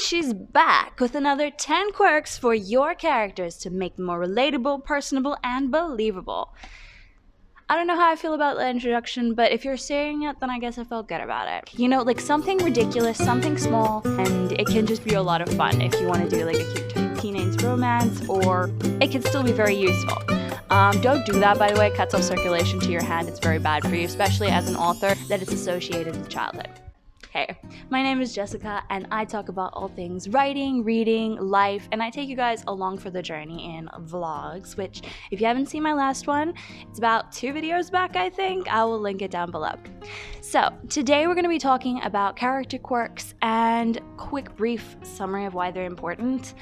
she's back with another 10 quirks for your characters to make them more relatable, personable, and believable. I don't know how I feel about the introduction, but if you're saying it, then I guess I felt good about it. You know, like something ridiculous, something small, and it can just be a lot of fun if you want to do like a cute teenage romance, or it can still be very useful. Don't do that, by the way. It cuts off circulation to your hand. It's very bad for you, especially as an author that is associated with childhood. Hey, my name is Jessica, and I talk about all things writing, reading, life, and I take you guys along for the journey in vlogs, which, if you haven't seen my last one, it's about 2 videos back, I think. I will link it down below. So, today we're going to be talking about character quirks and quick, brief summary of why they're important.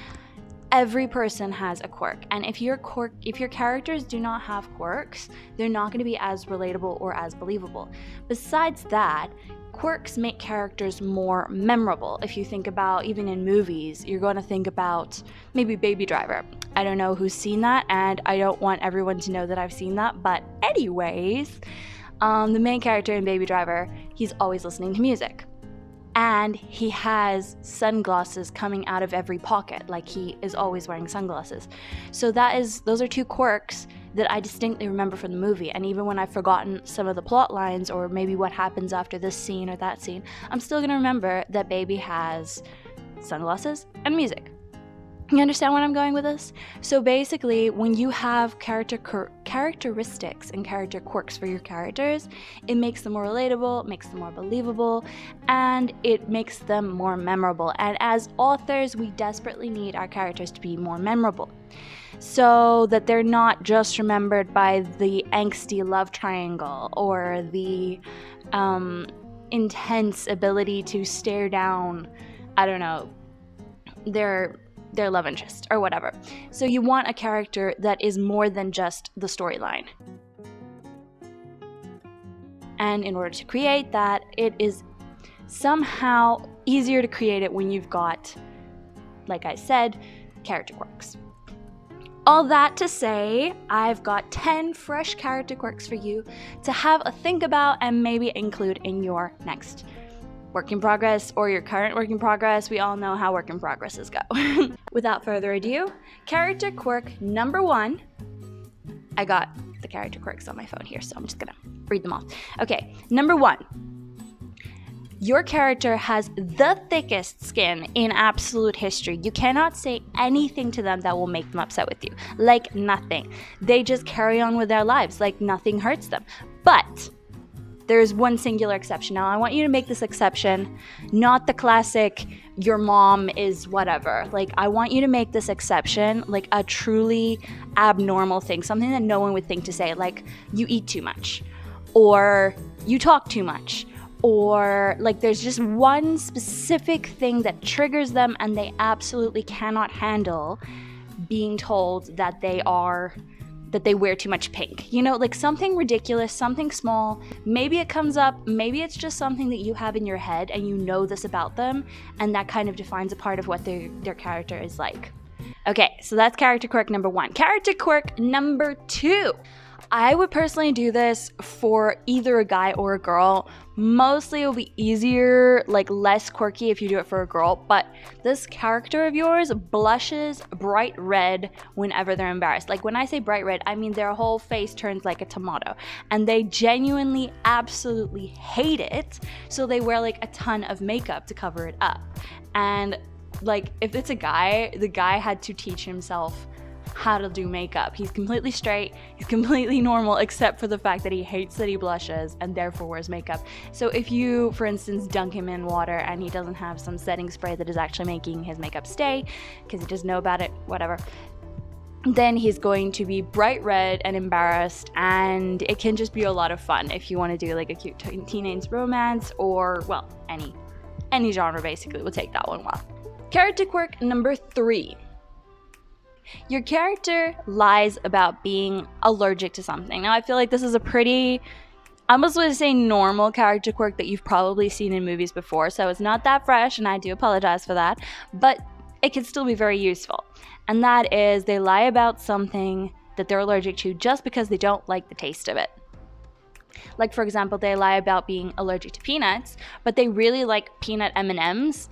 Every person has a quirk, and if your characters do not have quirks, they're not going to be as relatable or as believable. Besides that, quirks make characters more memorable. If you think about, even in movies, you're going to think about maybe Baby Driver. I don't know who's seen that, and I don't want everyone to know that I've seen that, but anyways, the main character in Baby Driver, he's always listening to music. And he has sunglasses coming out of every pocket, like he is always wearing sunglasses. So those are 2 quirks that I distinctly remember from the movie. And even when I've forgotten some of the plot lines or maybe what happens after this scene or that scene, I'm still gonna remember that Baby has sunglasses and music. You understand where I'm going with this? So basically, when you have characteristics and character quirks for your characters, it makes them more relatable, makes them more believable, and it makes them more memorable. And as authors, we desperately need our characters to be more memorable, so that they're not just remembered by the angsty love triangle or the intense ability to stare down, I don't know, their love interest or whatever. So you want a character that is more than just the storyline. And in order to create that, it is somehow easier to create it when you've got, like I said, character quirks. All that to say, I've got 10 fresh character quirks for you to have a think about and maybe include in your next work in progress or your current work in progress. We all know how work in progresses go. Without further ado, character quirk number 1. I got the character quirks on my phone here, so I'm just gonna read them off. Okay, number 1. Your character has the thickest skin in absolute history. You cannot say anything to them that will make them upset with you. Like nothing. They just carry on with their lives like nothing hurts them. But there's one singular exception. Now, I want you to make this exception not the classic, your mom is whatever. Like, I want you to make this exception like a truly abnormal thing, something that no one would think to say, like you eat too much, or you talk too much, or like there's just one specific thing that triggers them and they absolutely cannot handle being told that they wear too much pink. You know, like something ridiculous, something small. Maybe it comes up, maybe it's just something that you have in your head and you know this about them, and that kind of defines a part of what their character is like. Okay, so that's character quirk number 1. Character quirk number 2. I would personally do this for either a guy or a girl. Mostly it'll be easier, like less quirky if you do it for a girl, but this character of yours blushes bright red whenever they're embarrassed. Like when I say bright red, I mean their whole face turns like a tomato, and they genuinely absolutely hate it, so they wear like a ton of makeup to cover it up. And like if it's a guy, the guy had to teach himself how to do makeup. He's completely straight, he's completely normal, except for the fact that he hates that he blushes and therefore wears makeup. So if you, for instance, dunk him in water and he doesn't have some setting spray that is actually making his makeup stay, because he doesn't know about it, whatever, then he's going to be bright red and embarrassed, and it can just be a lot of fun if you want to do like a cute teenage romance, or, well, any genre basically. We'll take that one well. Character quirk number 3. Your character lies about being allergic to something. Now, I feel like this is a pretty, I almost want to say normal character quirk that you've probably seen in movies before, so it's not that fresh, and I do apologize for that, but it can still be very useful. And that is, they lie about something that they're allergic to just because they don't like the taste of it. Like, for example, they lie about being allergic to peanuts, but they really like peanut M&Ms,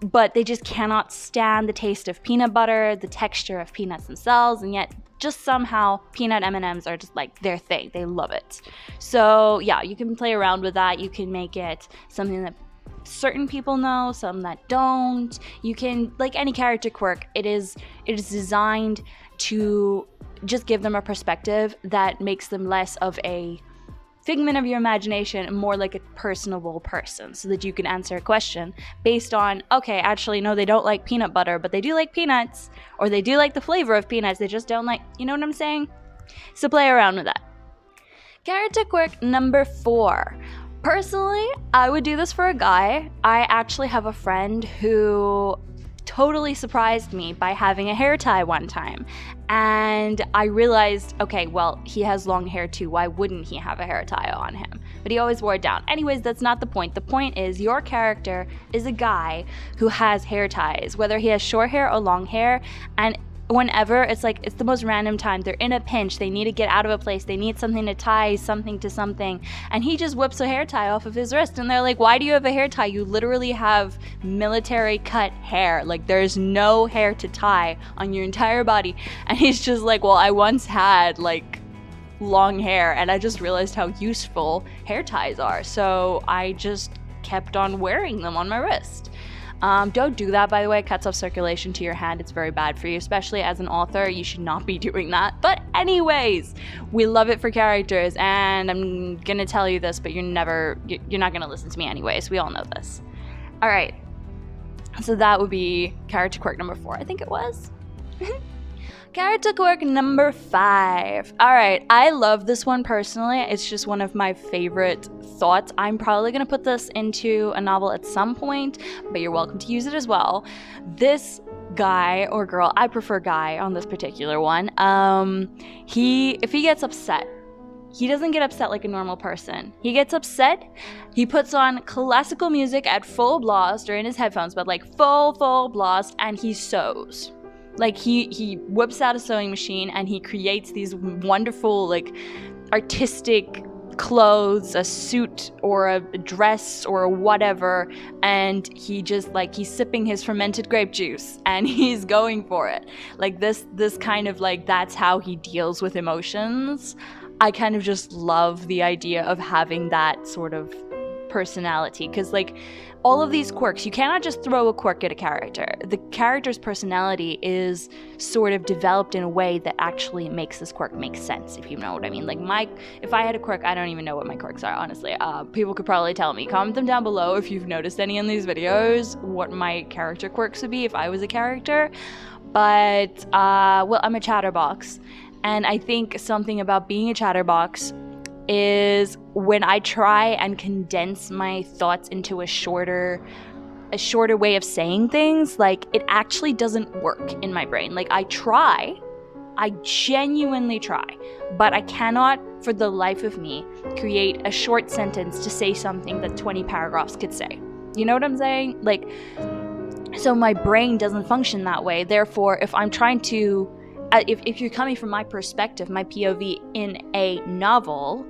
but they just cannot stand the taste of peanut butter, the texture of peanuts themselves, and yet just somehow peanut M&Ms are just like their thing. They love it. So yeah, you can play around with that. You can make it something that certain people know, some that don't. You can, like any character quirk, it is designed to just give them a perspective that makes them less of a figment of your imagination and more like a personable person, so that you can answer a question based on, okay, actually, no, they don't like peanut butter, but they do like peanuts, or they do like the flavor of peanuts, they just don't like, you know what I'm saying? So play around with that. Character quirk number 4. Personally, I would do this for a guy. I actually have a friend who totally surprised me by having a hair tie one time. And I realized, okay, well, he has long hair too. Why wouldn't he have a hair tie on him? But he always wore it down. Anyways, that's not the point. The point is your character is a guy who has hair ties, whether he has short hair or long hair. And whenever, it's like, it's the most random time. They're in a pinch. They need to get out of a place. They need something to tie something to something. And he just whips a hair tie off of his wrist. And they're like, why do you have a hair tie? You literally have military cut hair. Like, there's no hair to tie on your entire body. And he's just like, well, I once had like long hair and I just realized how useful hair ties are. So I just kept on wearing them on my wrist. Don't do that, by the way. It cuts off circulation to your hand. It's very bad for you, especially as an author. You should not be doing that. But anyways, we love it for characters, and I'm gonna tell you this, but you're not gonna listen to me anyways. We all know this. All right. So that would be character quirk number 4, I think it was. Character quirk number 5. All right, I love this one personally. It's just one of my favorite thoughts. I'm probably going to put this into a novel at some point, but you're welcome to use it as well. This guy or girl, I prefer guy on this particular one. If he gets upset, he doesn't get upset like a normal person. He gets upset, he puts on classical music at full blast, or in his headphones, but like full blast, and he sews. Like, he whips out a sewing machine and he creates these wonderful, like, artistic clothes, a suit or a dress or whatever, and he just, like, he's sipping his fermented grape juice and he's going for it. Like, this kind of, like, that's how he deals with emotions. I kind of just love the idea of having that sort of personality, because, like, all of these quirks, you cannot just throw a quirk at a character. The character's personality is sort of developed in a way that actually makes this quirk make sense, if you know what I mean. Like, if I had a quirk, I don't even know what my quirks are, honestly. People could probably tell me. Comment them down below if you've noticed any in these videos, what my character quirks would be if I was a character. But, well, I'm a chatterbox, and I think something about being a chatterbox is when I try and condense my thoughts into a shorter way of saying things, like, it actually doesn't work in my brain. Like, I genuinely try, but I cannot for the life of me create a short sentence to say something that 20 paragraphs could say. You know what I'm saying? Like, so my brain doesn't function that way. Therefore, if I'm trying to, if you're coming from my perspective, my POV in a novel,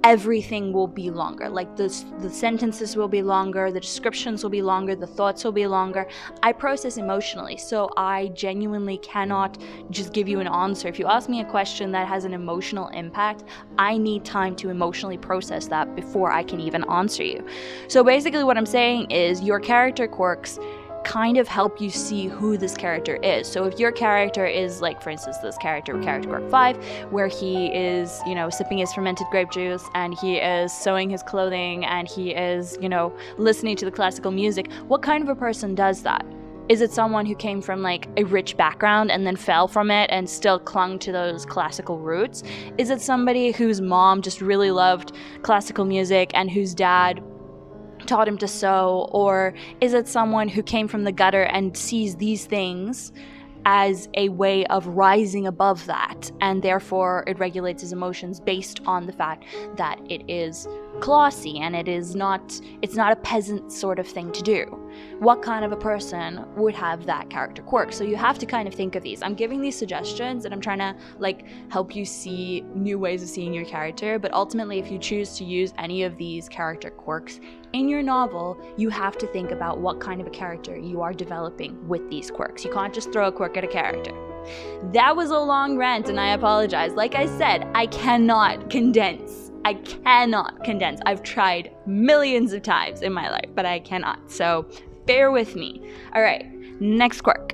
everything will be longer. Like, the sentences will be longer, the descriptions will be longer, the thoughts will be longer. I process emotionally, so I genuinely cannot just give you an answer. If you ask me a question that has an emotional impact, I need time to emotionally process that before I can even answer you. So basically what I'm saying is your character quirks kind of help you see who this character is. So if your character is, like, for instance, this character quirk 5, where he is, you know, sipping his fermented grape juice, and he is sewing his clothing, and he is, you know, listening to the classical music, what kind of a person does that? Is it someone who came from, like, a rich background and then fell from it and still clung to those classical roots? Is it somebody whose mom just really loved classical music and whose dad taught him to sew? Or is it someone who came from the gutter and sees these things as a way of rising above that, and therefore it regulates his emotions based on the fact that it is classy and it's not a peasant sort of thing to do? what kind of a person would have that character quirk. So you have to kind of think of these. I'm giving these suggestions and I'm trying to like help you see new ways of seeing your character, but ultimately if you choose to use any of these character quirks in your novel, you have to think about what kind of a character you are developing with these quirks. You can't just throw a quirk at a character. That was a long rant and I apologize. Like I said, I cannot condense. I've tried millions of times in my life, but I cannot. So bear with me. All right, next quirk.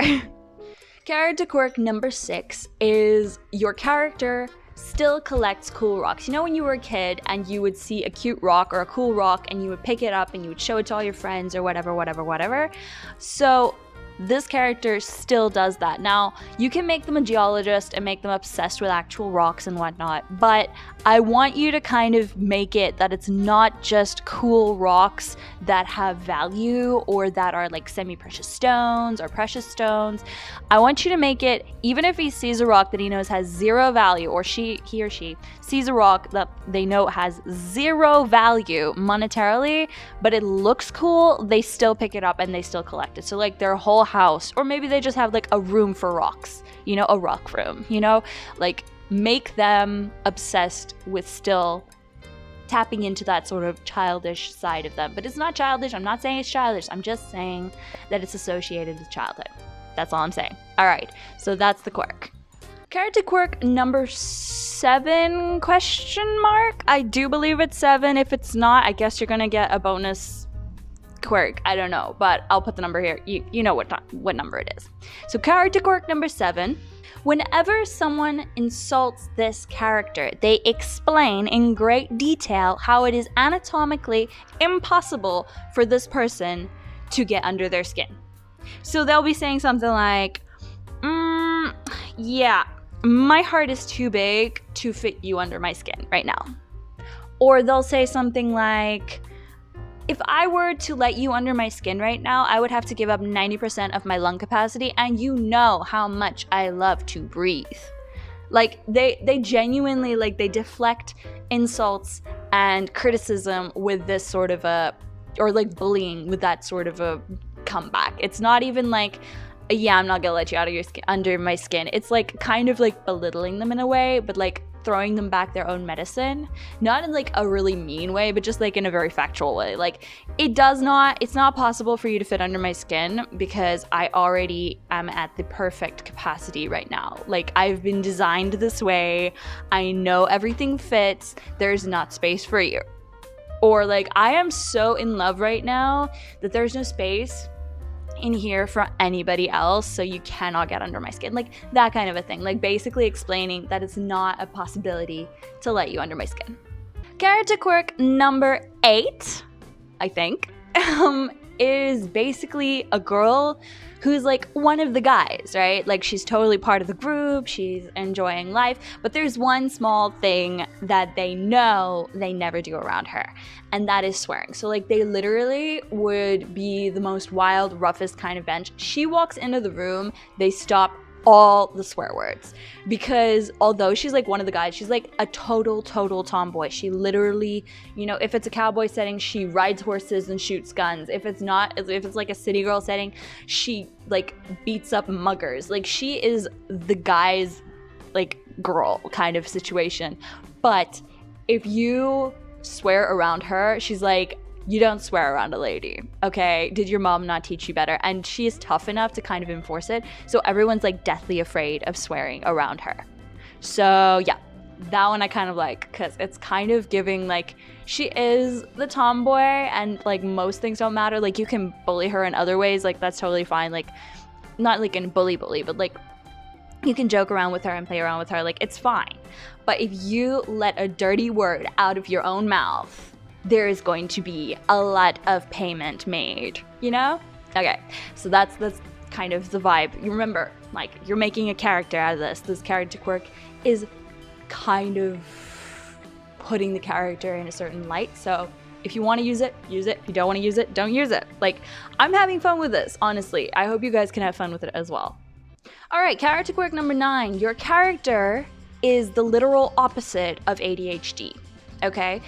Character quirk number 6 is your character still collects cool rocks. You know when you were a kid and you would see a cute rock or a cool rock and you would pick it up and you would show it to all your friends or whatever. So this character still does that. Now, you can make them a geologist and make them obsessed with actual rocks and whatnot, but I want you to kind of make it that it's not just cool rocks that have value or that are like semi-precious stones or precious stones. I want you to make it, even if he sees a rock that he knows has zero value, or he or she sees a rock that they know has zero value monetarily, but it looks cool, they still pick it up and they still collect it. So like their whole house, or maybe they just have like a room for rocks, you know, a rock room, you know, like make them obsessed with still tapping into that sort of childish side of them. But it's not childish. I'm not saying it's childish. I'm just saying that it's associated with childhood. That's all I'm saying. All right, so that's the quirk. Character quirk number 7 question mark? I do believe it's 7. If it's not, I guess you're gonna get a bonus quirk. I don't know, but I'll put the number here. You know what number it is. So character quirk number 7. Whenever someone insults this character, they explain in great detail how it is anatomically impossible for this person to get under their skin. So they'll be saying something like, yeah, my heart is too big to fit you under my skin right now. Or they'll say something like, if I were to let you under my skin right now, I would have to give up 90% of my lung capacity, and you know how much I love to breathe. Like, they genuinely, like, they deflect insults and criticism with this sort of or like bullying with that sort of a comeback. It's not even like, yeah, I'm not gonna let you under my skin. It's like kind of like belittling them in a way, but like throwing them back their own medicine, not in like a really mean way, but just like in a very factual way. Like it's not possible for you to fit under my skin because I already am at the perfect capacity right now. Like I've been designed this way. I know everything fits. There's not space for you. Or like, I am so in love right now that there's no space in here for anybody else, so you cannot get under my skin. Like that kind of a thing. Like basically explaining that it's not a possibility to let you under my skin. Character quirk number 8, I think, is basically a girl who's like one of the guys, right? Like she's totally part of the group, she's enjoying life, but there's one small thing that they know they never do around her, and that is swearing. So like they literally would be the most wild, roughest kind of bench. She walks into the room, they stop all the swear words, because although she's like one of the guys, she's like a total tomboy. She literally, you know, if it's a cowboy setting, she rides horses and shoots guns. If it's like a city girl setting, she like beats up muggers. Like she is the guy's like girl kind of situation. But if you swear around her, she's like, you don't swear around a lady, okay? Did your mom not teach you better? And she is tough enough to kind of enforce it. So everyone's like deathly afraid of swearing around her. So yeah, that one I kind of like, because it's kind of giving like, she is the tomboy and like most things don't matter. Like you can bully her in other ways, like that's totally fine. Like not like in bully, but like you can joke around with her and play around with her, like it's fine. But if you let a dirty word out of your own mouth, there is going to be a lot of payment made, you know? Okay, so that's kind of the vibe. You remember, like, you're making a character out of this. This character quirk is kind of putting the character in a certain light. So if you want to use it, use it. If you don't want to use it, don't use it. Like, I'm having fun with this, honestly. I hope you guys can have fun with it as well. All right, character quirk number 9. Your character is the literal opposite of ADHD, okay?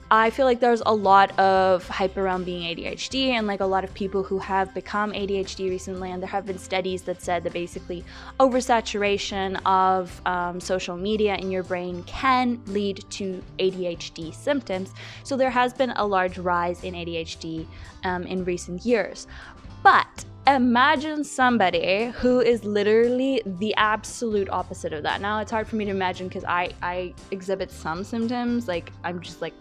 I feel like there's a lot of hype around being ADHD, and like a lot of people who have become ADHD recently, and there have been studies that said that basically oversaturation of social media in your brain can lead to ADHD symptoms. So there has been a large rise in ADHD in recent years. But imagine somebody who is literally the absolute opposite of that. Now, it's hard for me to imagine because I exhibit some symptoms. Like, I'm just like,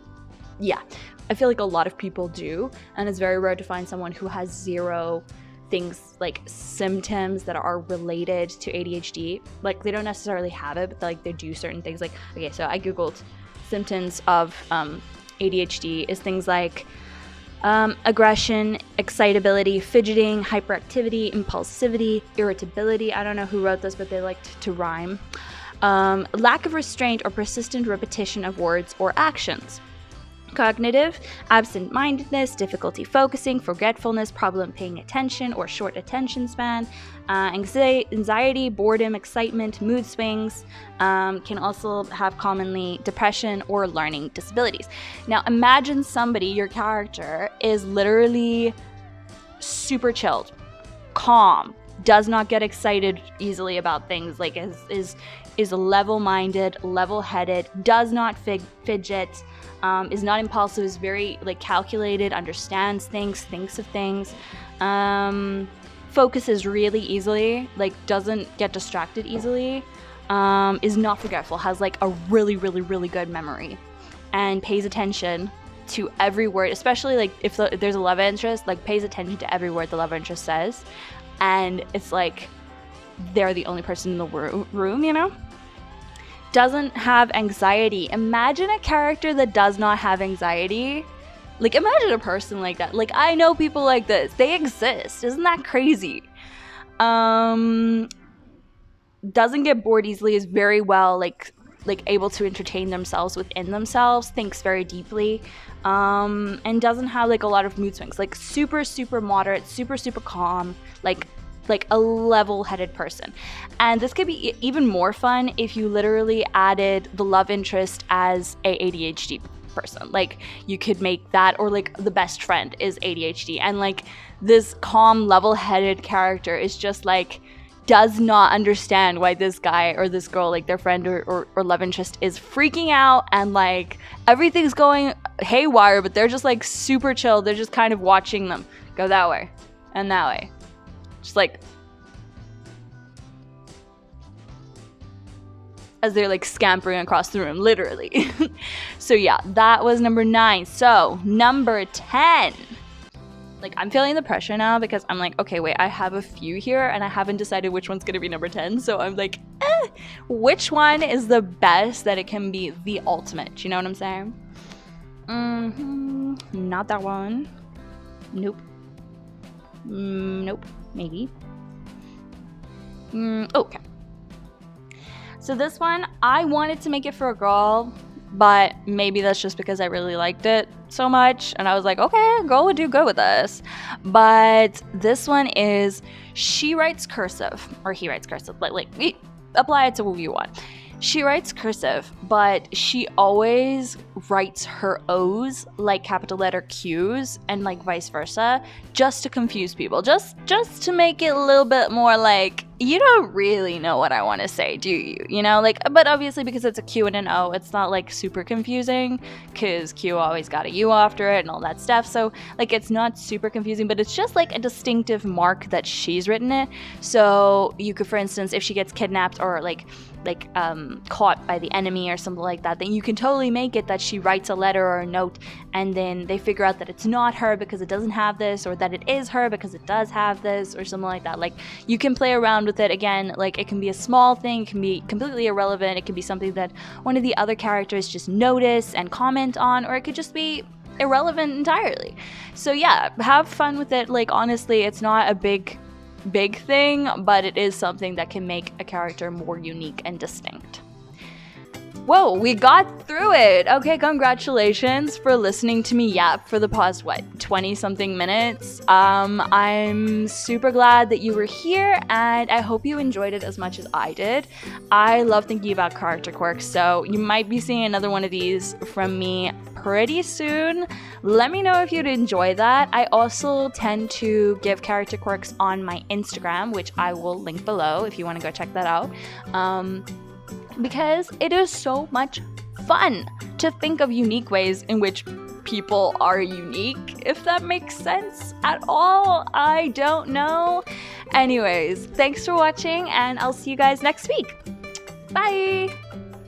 yeah, I feel like a lot of people do, and it's very rare to find someone who has zero things like symptoms that are related to ADHD. Like, they don't necessarily have it, but like they do certain things. Like, okay, so I googled symptoms of ADHD is things like aggression, excitability, fidgeting, hyperactivity, impulsivity, irritability. I don't know who wrote this, but they liked to rhyme. Lack of restraint or persistent repetition of words or actions. Cognitive, absent-mindedness, difficulty focusing, forgetfulness, problem paying attention or short attention span, anxiety, boredom, excitement, mood swings, can also have commonly depression or learning disabilities. Now imagine somebody, your character, is literally super chilled, calm, does not get excited easily about things, like is level-minded, level-headed, does not fidget, is not impulsive, is very like calculated, understands things, thinks of things, focuses really easily, like doesn't get distracted easily, is not forgetful, has like a really, really, really good memory, and pays attention to every word, especially like if there's a love interest, like pays attention to every word the love interest says, and it's like they're the only person in the room, you know? Doesn't have anxiety. Imagine a character that does not have anxiety. Like, imagine a person like that. Like, I know people like this. They exist. Isn't that crazy? Doesn't get bored easily, is very well, like able to entertain themselves within themselves, thinks very deeply, and doesn't have like a lot of mood swings. Like, super, super moderate, super, super calm, like a level-headed person. And this could be even more fun if you literally added the love interest as a ADHD person. Like, you could make that, or like the best friend is ADHD, and like this calm, level-headed character is just like does not understand why this guy or this girl, like their friend or love interest, is freaking out, and like everything's going haywire, but they're just like super chill. They're just kind of watching them go that way and that way. Just like as they're like scampering across the room, literally. So yeah, that was number 9. So number 10. Like, I'm feeling the pressure now because I'm like, okay, wait, I have a few here and I haven't decided which one's gonna be number 10. So I'm like, which one is the best that it can be the ultimate? You know what I'm saying? Not that one. Nope. Nope. Maybe. Okay. So this one, I wanted to make it for a girl, but maybe that's just because I really liked it so much, and I was like, okay, a girl would do good with this. But this one is, she writes cursive, or he writes cursive, but like, we apply it to who you want. She writes cursive, but she always writes her O's like capital letter Q's, and like vice versa, just to confuse people, just to make it a little bit more like, you don't really know what I want to say, do you? You know, like, but obviously because it's a Q and an O, it's not like super confusing, because Q always got a U after it and all that stuff. So like, it's not super confusing, but it's just like a distinctive mark that she's written it. So you could, for instance, if she gets kidnapped or like caught by the enemy or something like that, then you can totally make it that she writes a letter or a note, and then they figure out that it's not her because it doesn't have this, or that it is her because it does have this, or something like that. Like, you can play around with it. Again, like, it can be a small thing, it can be completely irrelevant, it can be something that one of the other characters just notice and comment on, or it could just be irrelevant entirely. So yeah, have fun with it. Like, honestly, it's not a big thing, but it is something that can make a character more unique and distinct. Whoa, we got through it. Okay, congratulations for listening to me yap for the past, 20-something minutes. I'm super glad that you were here, and I hope you enjoyed it as much as I did. I love thinking about character quirks, so you might be seeing another one of these from me pretty soon. Let me know if you'd enjoy that. I also tend to give character quirks on my Instagram, which I will link below if you want to go check that out, because it is so much fun to think of unique ways in which people are unique, if that makes sense at all. I don't know. Anyways, thanks for watching, and I'll see you guys next week. Bye!